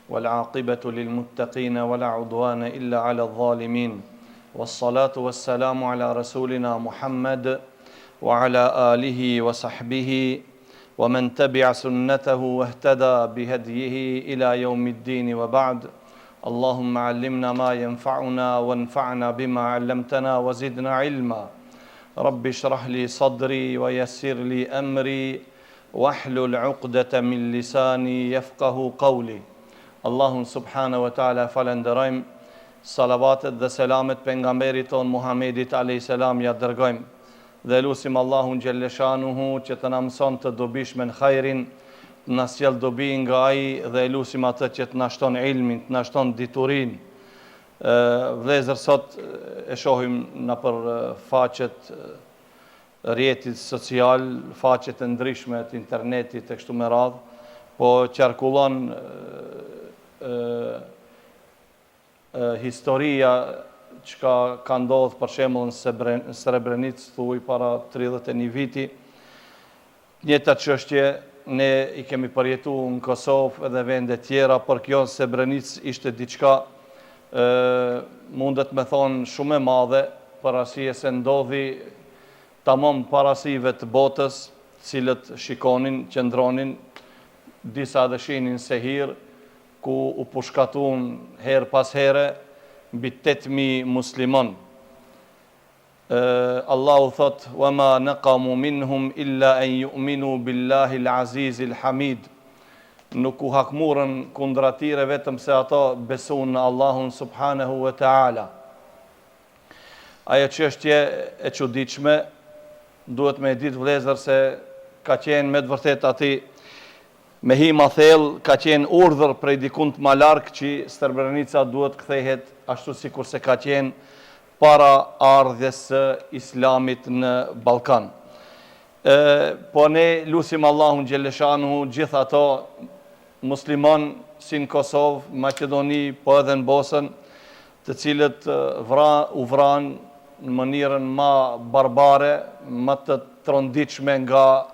والعاقبة للمتقين ولا عدوان إلا على الظالمين والصلاة والسلام على رسولنا محمد وعلى آله وصحبه ومن تبع سنته واهتدى بهديه إلى يوم الدين وبعد. اللهم علمنا ما ينفعنا وانفعنا بما علمتنا وزدنا علما. رب اشرح لي صدري ويسر لي أمري واحلل عقدة من lisani yafqahu qawli. Allahun subhanahu wa ta'ala falenderojmë, salavatet dhe selamet pejgamberit ton Muhammedit alayhis salam ja dërgojmë dhe lutim Allahun xhelleshanuhu që të na mëson të dobishmen khairin, të na sjell dobi nga ai dhe lutim atë që të na shton ilmin, të na shton diturin. Vëllezër, sot e shohim në për faqet rrjetit social, faqet e ndryshme të internetit e kështu me radhë, po qarkullon historia që ka ndodhur për shembull në Srebrenicë thuaj para 31 viti. Njëta çështje ne i kemi përjetuar në Kosovë edhe vende tjera, por kjo në Srebrenicë ishte diçka mundet me thonë shumë e madhe, për arsye se ndodhi tamam parasive të botës, cilët shikonin, qëndronin, disa dhe shinin se hirë, ku u pushkatun her pas here, mbi 8.000 muslimon. Allahu thot, وَمَا نَقَمُوا مِنْهُمْ إِلَّا أَنْ يُؤْمِنُوا بِاللَّهِ الْعَزِيزِ الْحَمِيدِ. Nuk u hakmurën kundra tyre vetëm se ato besun në Allahun subhanahu wa ta'ala. Ajo çështje e çuditshme, duhet me ditë vëllezër se ka qenë me të vërtet ati me hima thellë, ka qenë urdhër prej dikund më larg që Srebrenica duhet kthehet ashtu sikur se ka qenë para ardhjes së Islamit në Ballkan. Po ne lutim Allahun xhelleshanuhu gjithë ato musliman si në Kosovë, Maqedoni, po edhe në Bosën, të cilët u vran në mënyrën ma barbare, ma të tronditshme nga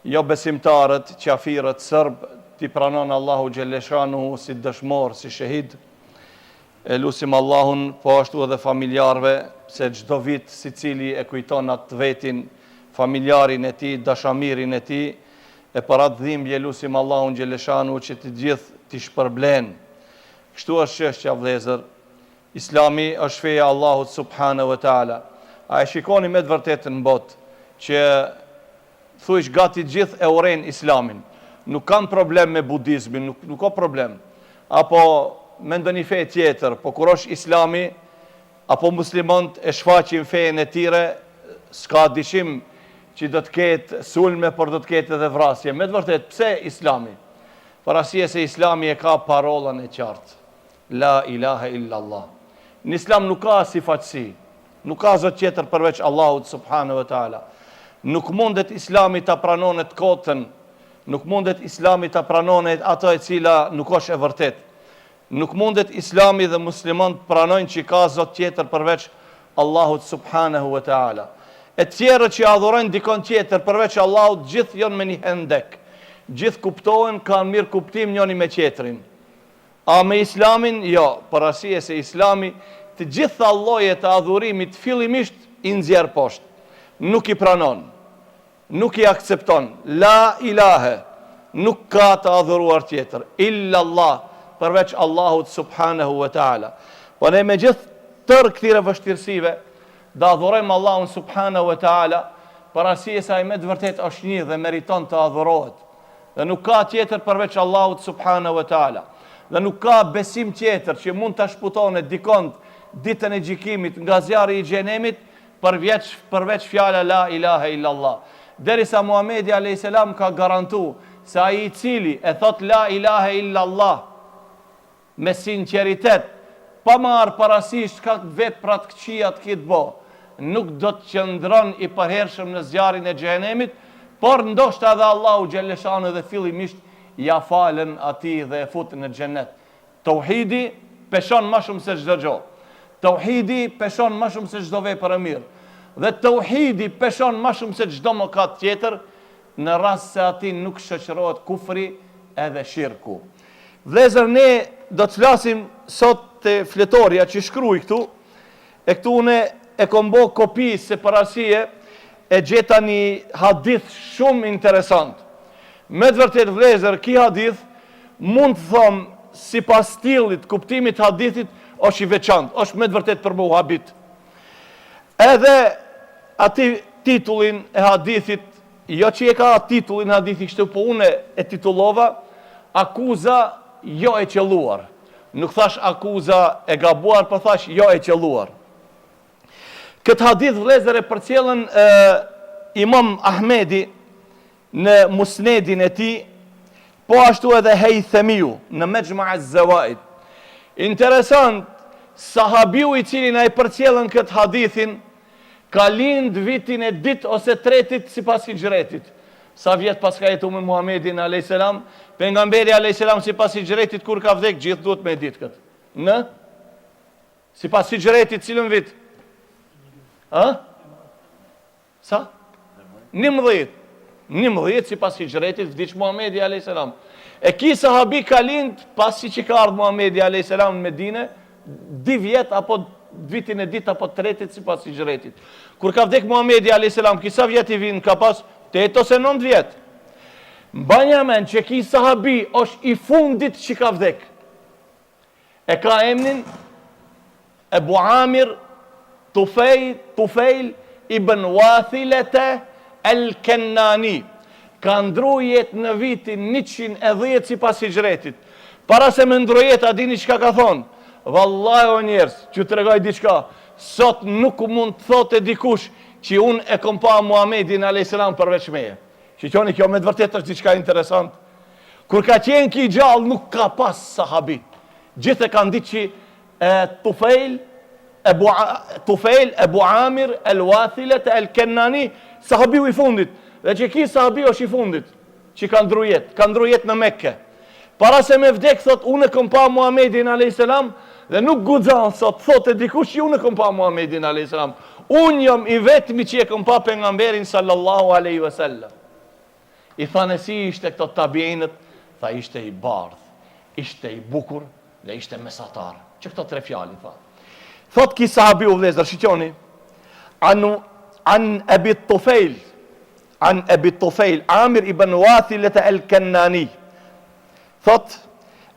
jo besimtarët, qafirët, sërbë, t'i pranon Allahu xhelleshanuhu si dëshmor, si shahid. E lutim Allahun po ashtu edhe familjarëve, se çdo vit sicili e kujton atë vetin, familjarin e tij, dashamirin e tij, e për atë dhimbje lutim Allahun xhelleshanuhu që të gjithë t'i shpërblen. Kështu është çështja vëllezër. Islami është feja Allahut subhanahu wa ta'ala. A e shikoni me të vërtetën në botë që thuish gati gjithë e urejnë Islamin. Nuk kanë problem me budizmin, nuk ka problem. Apo me ndonjë fe tjetër, po kur është Islami, apo muslimanët e shfaqin fejen e tyre, s'ka dyshim që do të ketë sulme, por do të ketë edhe vrasje. Me të vërtetë, pse Islami? Për arsye se Islami e ka parollën e qartë. La ilaha illa Allah. Në Islam nuk ka sifatësi, nuk ka zot tjetër përveç Allahut subhanahu wa ta'ala. Nuk mundet Islami ta pranonet kotën, nuk mundet Islami ta pranonet ato e cila nuk është e vërtet. Nuk mundet Islami dhe muslimanët pranojnë që ka zot tjetër përveç Allahut subhanahu wa ta'ala. E tjerët që adhurojnë dikon tjetër përveç Allahut, gjithë janë me një hendek. Gjithë kuptohen, kanë mirë kuptim njëri me tjetrin. A me Islamin? Jo, për arsye se Islami të gjitha llojet të adhurimit fillimisht i nxjerr poshtë. Nuk i pranon, nuk i akcepton. La ilahe, nuk ka të adhuruar tjetër, illa Allah, përveç Allahut subhanahu wa ta'ala. Po ne me gjithë tërë këtyre vështirësive, da adhurojmë Allahun subhanahu wa ta'ala, për arsye se ai me të vërtet është një dhe meriton të adhurohet. Dhe nuk ka tjetër përveç Allahut subhanahu wa ta'ala. Dhe nuk ka besim tjetër që mund të shputonet dikont ditën e gjykimit nga zjarri i xhenemit përveç fjala la ilaha illallah. Derisa Muhamedi alayhis salam ka garantu se ai i cili e thot la ilaha illallah me sinqeritet, pa marrë parasysh ka veprat këqija të kitë bo, nuk do të qëndron i përhershëm në zjarrin e xhenemit, por ndoshta edhe Allahu xhelleshanu dhe fillimisht ja falen ati dhe e futën në xhenet. Tauhidi peshon më shumë se çdo gjë. Tauhidi peshon më shumë se çdo vepër e mirë. Dhe tauhidi peshon më shumë se çdo mëkat tjetër, në rast se ati nuk shoqërohet kufri edhe shirku. Vlezër, ne do të flasim sot të fletorja që shkruj këtu, e këtu une e kom bo kopi se për arsye e gjeta një hadith shumë interesant. Me të vërtet vlezër, ki hadith mund të thom si pas stilit, kuptimit hadithit, është i veçantë, është me të vërtet për mu habit. Edhe ati titullin e hadithit, jo që e ka titullin e hadithit kështu, po une e titullova akuza jo e qelluar. Nuk thash akuza e gabuar, po thash jo e qelluar. Këtë hadith vlezër e përcjellën Imam Ahmedi në musnedin e ti, po ashtu edhe Haythamiu në Mejma' az-Zawaid. Interesant, sahabiu i cili na i përcjellën këtë hadithin ka lind vitin e dit ose tretit si pas hijretit. Sa vjet pas ka jetu me Muhammedin a.s. Pejgamberi a.s. si pas hijretit kur ka vdek, gjithë duhet me dit këtë. Në? Si pas hijretit cilën vit? Sa? 11 si pas hijretit vdiq Muhammedi a.s. E ki sahabi ka lind pasi që ka ardhë Muhammedi a.s. në Medine, 2 vjet apo vitin e dit apo tretit si pas hijretit. Kur ka vdek Muhammedi a.s. Kisa vjet i vinë ka pas 8 ose 9 vjet. Mbanja men që ki sahabi është i fundit që ka vdek. E ka emnin Ebu Amir Tufail ibn Wathilete el-Kennani. Ka ndru jetë në vitin 110 si pas hijretit. Para se me ndru jetë, a dini qka ka thonë? Vallahi o njerës, që të regoj diqka, sot nuk mund të thote dikush që unë e kom pa Muhammedin a.s. përveç meje. Që qoni kjo me të vërtet është diqka interesant. Kur ka qenë ki gjallë nuk ka pas sahabi. Gjithë e kanë ditë që Tufail, Ebu Amir, el-Wathilet, el-Kennani, sahabiu i fundit. Dhe që ki sahabi është i fundit, që ka ndru jetë në Mekke. Para se me vdek, thot, unë e kom pa Muhammedin a.s. Dhe nuk guxan, sot, thot e dikush që unë e kom pa Muhammedin a.s. Unë jam i vetmi që e kom pa pejgamberin sallallahu alaihi wasallam. I thane si ishte këto tabiinët, tha ishte i bardh, ishte i bukur dhe ishte mesatar. Që këto 3 fjali, tha. Thot ki sahabi u vlezër, shqyqoni, an Ebi Tufail, Amir ibn Wathilet el-Kennani. Thot,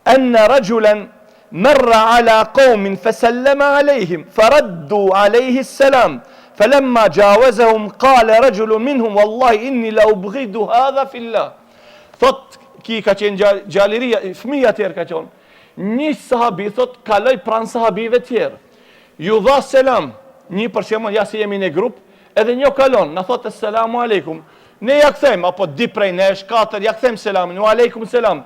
anë rajulen merra ala qawmin fasallama alejhim, faraddu alejhi salam, falamma jawazahum qala rajulun minhum wallahi inni la ubghidu hadha fillah. Thot, ki ka qenë gjaliria, fëmija tjerë ka qenë. Një sahabi, thot, kaloj pranë sahabive tjerë. Ju dha selam, një për shembull, ja si jemi në grup, edhe një kalon, na thot selamu aleikum. Ne ja kthem, apo di prej nesh, 4, ja kthem selamin, wa aleikum selam.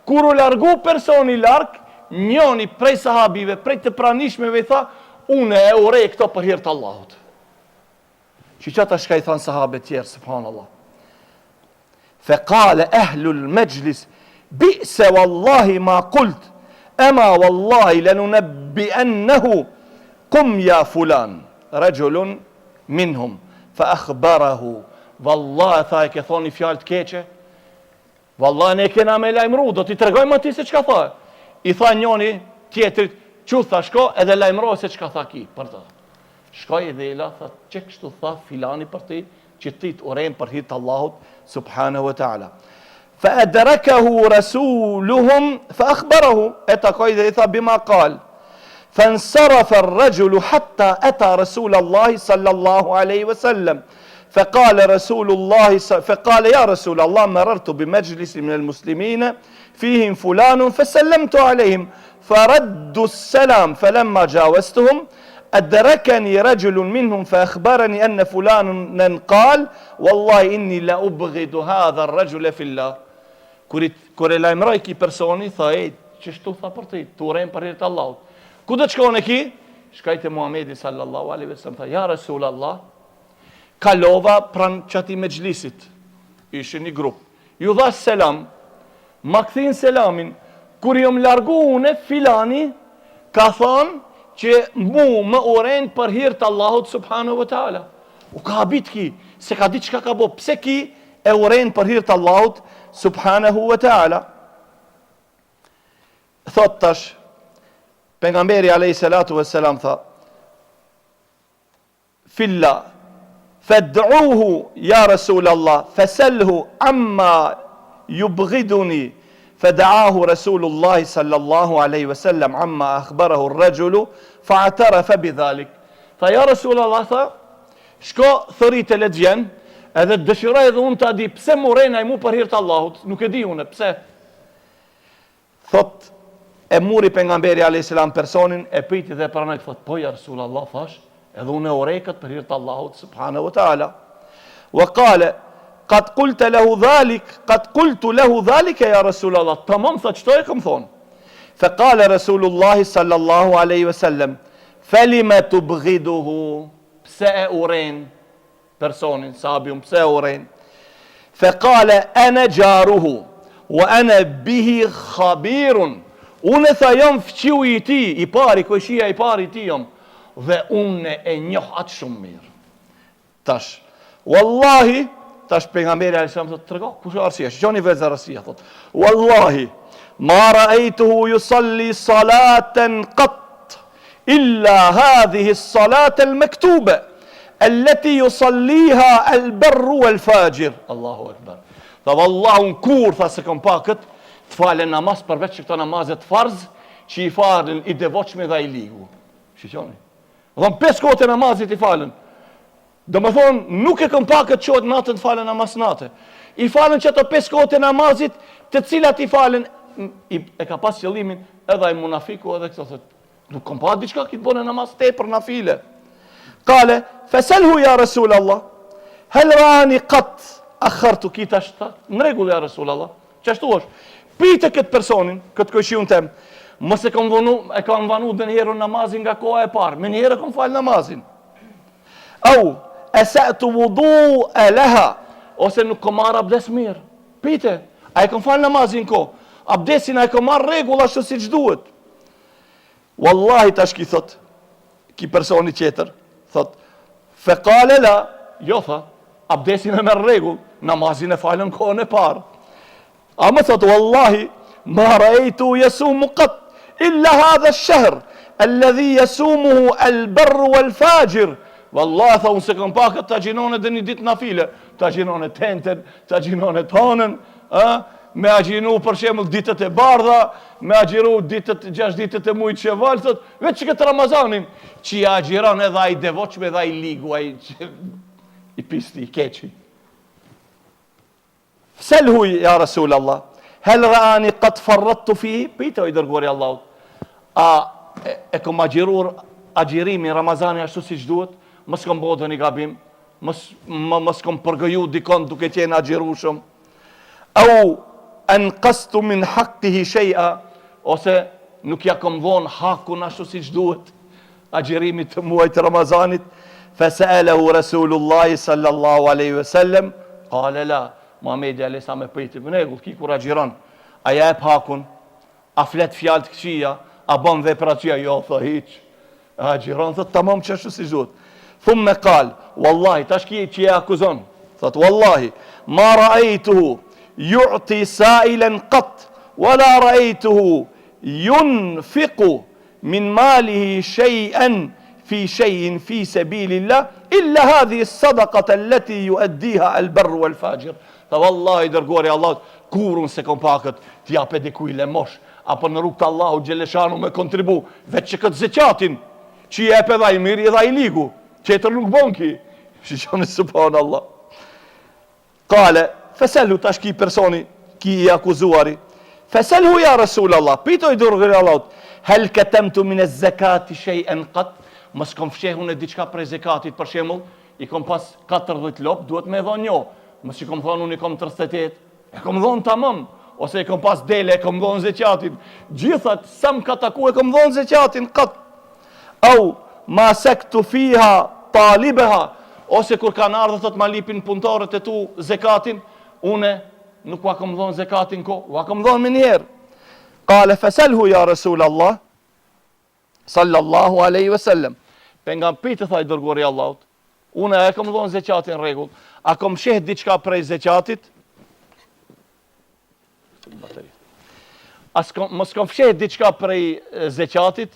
Kur u largu personi larg, njoni prej sahabive, prej të pranishmeve i tha, une e urej këto për hir të Allahut. Që qëta shka i thanë sahabe tjerë, subhanallah. Fe kale ehlul mejlis, bi'se wallahi ma kult, ema wallahi lenunebbiennehu, kum ja fulan, rajulun minhum, fa akhbarahu, vallahi tha e ke thoni fjallë të keqe, vallahi ne kena me lajmëru, do t'i tregojmë ati se qka tha. I tha njoni tjetrit, që tha shko edhe lajmëroj se qka tha ki për të. Shkoj edhe i la, tha që kështu tha filani për ti, që ti të urejmë për hitë Allahut, subhanahu wa ta'ala. Fa adrakahu rasuluhum, fa akhbarahu, e takoj dhe i tha bima kal. فانصرف الرجل حتى أتى رسول الله صلى الله عليه وسلم فقال يا رسول الله مررت بمجلس من المسلمين فيهم فلان فسلمت عليهم فردوا السلام فلما جاوزتهم أدركني رجل منهم فأخبرني أن فلانا قال والله إني لأبغض هذا الرجل في الله. Kur e lajmëroj ki personi, tha e, qështu tha për ti, të urejmë për hirtë Allahut. Ku do të shkone ki? Shkajte Muhammedi sallallahu alaihi wasallam, tha, ja Rasul Allah, kalova pran qati me gjlisit, ishë një grup. Ju dha selam, ma këthin selamin, kur jom largu une, filani, ka thonë që mu më uren për hirtë Allahut subhanahu wa ta'ala. U ka habit ki, se ka ditë qka ka bo, pse ki e uren për hirtë Allahut subhanahu wa ta'ala. thot tash, pejgamberi alayhi salatu vesselam tha, filla, fad'uhu ya Rasul Allah, fasalhu amma yubghiduni. فدعاه رسول الله صلى الله عليه وسلم عما أخبره الرجل فاعترف بذلك. فيا رسول الله tha, shko thëri të lexhen, edhe dëshiroj edhe unë ta di pse morena i mu për hir të Allahut, nuk e di unë pse. Thot e muri pejgamberi alayhis salam personin, e priti dhe pranoi, thot po ja Rasul Allah thash, edhe unë e urrej kët për hir të Allahut subhanahu wa taala. Wa qala قد قلت له ذلك يا رسول الله. تمام thot çto e kam thon. فقال رسول الله صلى الله عليه وسلم فلما تبغضه. pse e urren personin sahabin, pse e urren. فقال انا جاره وانا به خبير. Unë tha jam fqiu i ti, i pari, koshia i pari i ti jam, dhe unë e njoh atë shumë mirë. Tash, wallahi, tash pejgamberi alayhis salam thot trego, kush është arsia? Shikoni vetë arsia thot. Wallahi ma ra'aytuhu yusalli salatan qat illa hadhihi as-salat al-maktuba allati yusalliha al-barr wal-fajir. Allahu akbar. Tha wallahu kur tha se kam pa kët të falen namaz përveç këto namazet farz që i falen i devotshme dhe i ligu. Shikoni. Dhon 5 kohë namazit i falen. Do më thonë, nuk e këm pa këtë qotë natën të falen namaz natë. I falen që ato 5 kohët e namazit, të cilat i falen, e ka pas qëllimin edhe i munafiku edhe këto thot. Nuk këm pa diçka këtë bone namaz te për nafile. Kale, feselhu ja Rasul Allah, helrani qatë akhartu kita shta, në regull ja Rasul Allah, qashtu është. Pite këtë personin, këtë këshiun tem, mëse e kam vanu dhe njëherë namazin nga koha e parë, me njëherë kam falë namazin. Au, esa'tu wudu e leha, ose nuk kom marrë abdes mirë. Pite, a e kom falë namazin ko, abdesin a e kom marrë regull ashtu si që duhet. Wallahi tash ki thot, ki personi qeter, thot, fekale la, jo tha, abdesin e merë regull, namazin e falën kohën e parë. A më thot, wallahi, ma rajtu jesumu qat, illa hadha shahr, alladhi jesumuhu al-barru wal-fajir. Wallahi, tha, unë se kam pa këtë të gjinone dhe një ditë na file, të gjinone tenten, të gjinone tonën, me agjinu për shembull ditët e bardha, me agjiru 6 ditët e mujtë Sheval, thot, veç që këtë Ramazanin, që i agjiron edhe ai devotshme edhe ai ligu, ai i pisti, i keqi. Selhu ja Rasul Allah, hel rani qat farrattu fi, pita i dërguari Allahut, a e kom agjirur agjirimi Ramazani ashtu si që duhet, mos kom bodhë një gabim, mos kom përgëju dikon duke qenë agjirushëm, au anqastu min haqqihi shay'a, ose nuk ja kom dhonë hakun ashtu si që duhet, agjirimit të muajt Ramazanit. Fasa'alahu Rasulullahi sallallahu alaihi wasallam, qala la, Muhamedi alayhis salam e priti, në rregull, ki kur agjiron, a jep hakun, a flet fjalë të këqija, a bën vepra të këqija, jo tha hiç. Agjiron thot tamam çashtu si duhet. Thumma qal, wallahi tash ki që e akuzon, thot wallahi ma ra'aytuhu yu'ti sa'ilan qat wala ra'aytuhu yunfiqu min malihi shay'an fi shay'in fi sabilillah illa hadhihi as-sadaqata allati yu'addiha al-barr wal-fajir. Tha wallahi dërguari Allahut, kurun se kom pakët t'i jape dikuj lemosh, apo në rrugt të Allahut xheleshanu me kontribu, veç që këtë zeqatin, që i jep edhe i mirë edhe i ligu, qetër nuk bon ki. Shishoni subhanallah. Kale, feselhu tash ki personi, ki i akuzuari, feselhu ja Rasul Allah, pito i dërguari Allahut, hel ketemtu min e zekati shay'an qat, mos kom fshehun e diçka prej zekatit, për shembull, i kom pas 40 lop, duhet me dhon njo, mos i kom thonë unë i kom 38, e kom dhonë tamam, ose i kom pas dele, e kom dhonë zekatin, gjithat, sa më ka taku e kom dhonë zekatin, qat, au, ma sektu fiha talibeha, ose kur kanë ardhë thot ma lipin punëtorët e tu zekatin, une nuk ua kom dhonë zekatin ko, ua kom dhonë me njerë. Kale feselhu ja Rasul Allah, sallallahu aleyhi ve sellem, për nga pitë thaj dërguari Allahut, une e kom dhonë zekatin regull, a kom sheh diçka prej zekatit, mos kam fshet diçka prej zeqatit,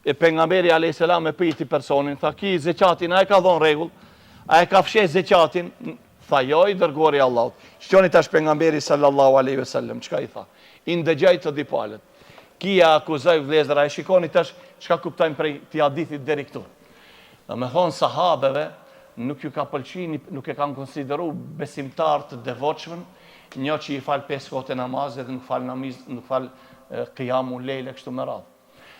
e pejgamberi alayhis salam e priti personin, tha ki zeqatin, a e ka dhon rregull, a e ka fshet zeqatin, tha jo i dërguari i Allahut. Shqoni tash pejgamberi sallallahu alaihi wasallam, çka i tha? I ndëgjaj të dipalet. Kia akuzoj vëllezëra, e shikoni tash çka kuptojmë prej këtij hadithit deri këtu. Do me thonë sahabeve nuk ju ka pëlqini, nuk e kanë konsideru besimtar të devotshëm, një që i fal 5 kohë namazet dhe nuk fal qiyamu lejle kështu me radhë.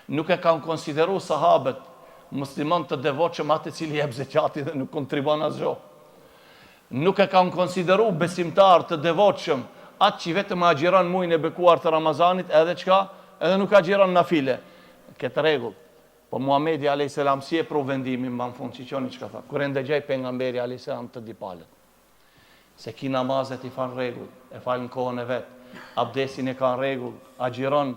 Nuk e kanë konsideru sahabët musliman të devotshëm atë i cili jep zeqatin dhe nuk kontribon asgjë. Nuk e kanë konsideru besimtar të devotshëm atë që vetëm agjiron muajin e bekuar të Ramazanit edhe çka, edhe nuk agjiron nafile. Këtë rregull. Po Muhamedi alayhis salam si e pru vendimin mban fund çiqoni çka tha. Kur e ndëgjoi pejgamberi alayhis salam të dipalet. Se ki namazet i fan rregull, e fal në kohën e vet. Abdesin e ka në rregull, agjiron,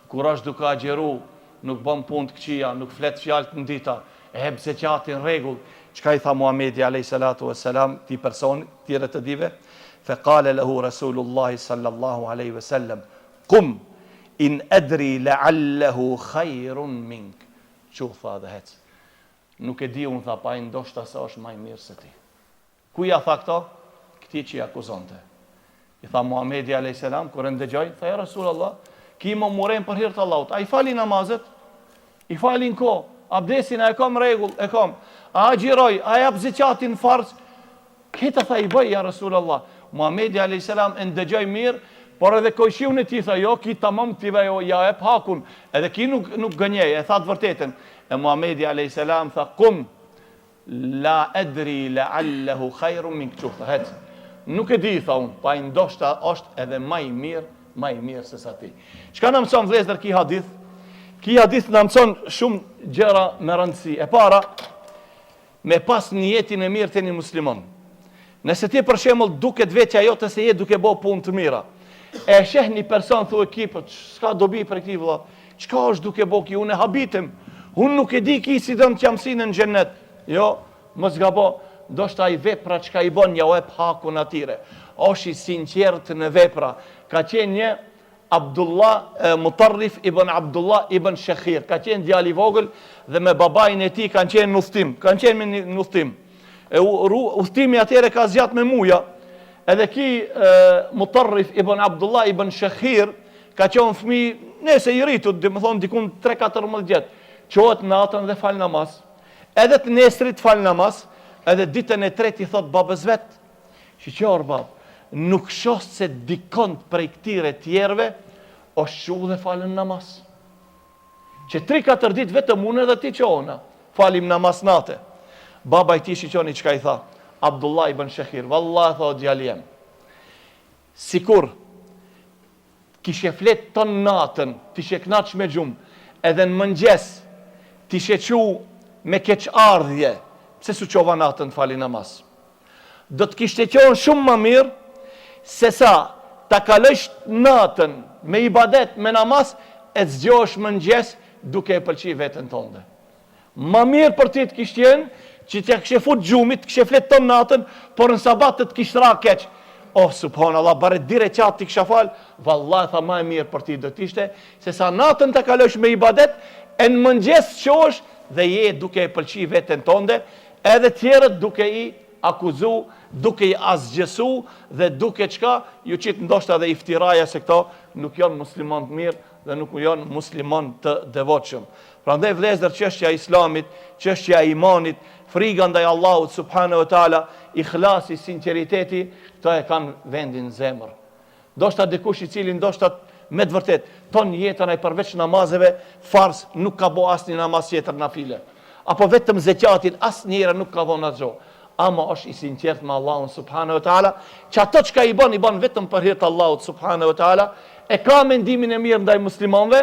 kur është duke agjiru, nuk bën punë të këqija, nuk flet fjalë të ndita, e heb zeqatin në rregull. Çka i tha Muhamedi alayhis salatu wassalam ti person tjerë të dive? Fa qala lahu Rasulullah sallallahu alaihi wasallam, "Qum in adri la'allahu khairun mink." Çu tha dhe hec. Nuk e di unë tha pa ndoshta se është më i mirë se ti. Ku ja tha këto? Këti që i akuzonte. I tha Muhamedi alayhis salam kur e ndëgjoi, tha ja Rasulullah, ki më murem për hir të Allahut. Ai fali namazet, i falin kohë, abdesin e kam rregull, e kam. A agjiroj, a jap zeqatin farz. Këta tha i bëj ja Rasulullah. Muhamedi alayhis salam e ndëgjoi mirë, por edhe kojshiun e ti tha jo, ki tamam ti vejo ja ep hakun. Edhe ki nuk gënjej, e tha të vërtetën. E Muhamedi alayhis salam tha qum la adri la'allahu khairun min kuthat. Nuk e di tha unë, pa ndoshta është edhe më i mirë se sa ti. Çka na mëson vëllezër ky hadith? Ky hadith na mëson shumë gjëra me rëndësi. E para, me pas niyetin e mirë të një musliman. Nëse ti për shembull duket vetë ajo të se je duke bë punë të mira. E sheh një person thu ekipët, s'ka dobi për këtij vëlla. Çka është duke bë ki unë habitem. Unë nuk e di ki si don të jam sinë në xhennet. Jo, mos gabo, ndoshta ai vepra çka i bën ja u ep hakun atire. Është i sinqert në vepra. Ka qenë një Mutarrif ibn Abdullah ibn Shakhir, ka qenë djali i vogël dhe me babain e tij kanë qenë në udhtim, në udhtim. Udhtimi atëre ka zgjat me muja. Edhe ki Mutarrif ibn Abdullah ibn Shakhir ka qenë fëmijë, nëse i rritur, dhe më thonë dikun 3-14 vjet, qohet natën dhe fal namaz. Edhe të nesrit fal namaz, edhe ditën e tretë i thot babës vet, "Shiqor bab, nuk shoh se dikon prej këtyre tjerëve është shu dhe falën namaz. Që 3-4 ditë vetëm unë edhe ti qohona, falim namaz natë." Baba i tij shiqoni çka i tha? Abdullah ibn Shakhir, "Wallahi tha djali jem, sikur kishe flet ton natën, tishe knaq me gjumë, edhe në mëngjes tishe qu me keq ardhje, pse su qova natën fali namaz. Do të kishte qonë shumë më mirë, se sa ta kalësh natën me ibadet, me namaz, e zgjosh mëngjes duke e pëlqi vetën tonde. Më mirë për ti të kishtë jenë, që t'ja kështë fut gjumit, kështë flet ton natën, por në sabat të kishtë ra keq. Oh, subhanallah, bare dire qatë t'i kësha falë, vallahi tha ma e mirë për ti do t'ishte, se sa natën të kalësh me ibadet, e në mëngjes qosh dhe je duke e pëlqi vetën tonde, edhe tjerët duke i akuzu, duke i asgjësu dhe duke qka, ju qitë ndoshta dhe iftiraja se këto nuk janë musliman të mirë dhe nuk janë musliman të devotshëm. Prandaj vëllezër, çështja e islamit, çështja e imanit, friga ndaj Allahut subhanahu wa taala, ikhlasi, sinqeriteti, këto e kanë vendin në zemër. Ndoshta dikush i cili ndoshta me të vërtet ton jetën ai përveç namazeve farz nuk ka bo asnjë namaz tjetër nafile. Apo vetëm zeqatin asnjëherë nuk ka dhënë asgjë. Ama është i sinqert me Allahun subhanahu wa taala, që ato çka i bën vetëm për hir të Allahut subhanahu wa taala, e ka mendimin e mirë ndaj muslimanëve,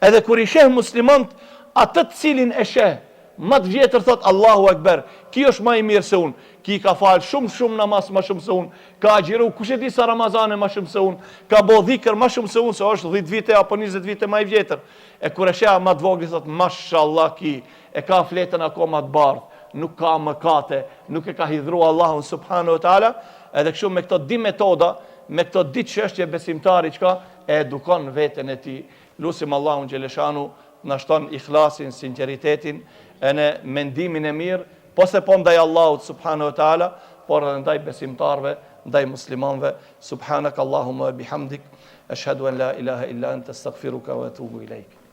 edhe kur i sheh muslimant atë të cilin e sheh, më të vjetër thot Allahu Akbar, ki është më i mirë se unë, ki ka falë shumë namaz më shumë se unë, ka agjiru kush e di sa Ramazane më shumë se unë, ka bo dhikër më shumë se unë, se është 10 vite apo 20 vite më i vjetër. E kur e sheh më të vogël thot mashallah ki, e ka fletën akoma të bardhë, nuk ka mëkate, nuk e ka hidhru Allahun subhanahu wa taala, edhe kështu me këto di metoda me këto ditë çështje besimtari çka e edukon veten e tij. Lusim Allahun xheleshanu na shton ikhlasin, sinqeritetin e në mendimin e mirë, po se po ndaj Allahut subhanahu wa taala, por edhe ndaj besimtarve, ndaj muslimanve. Subhanak Allahumma bihamdik, ashhadu an la ilaha illa anta astaghfiruka wa atubu ilaik.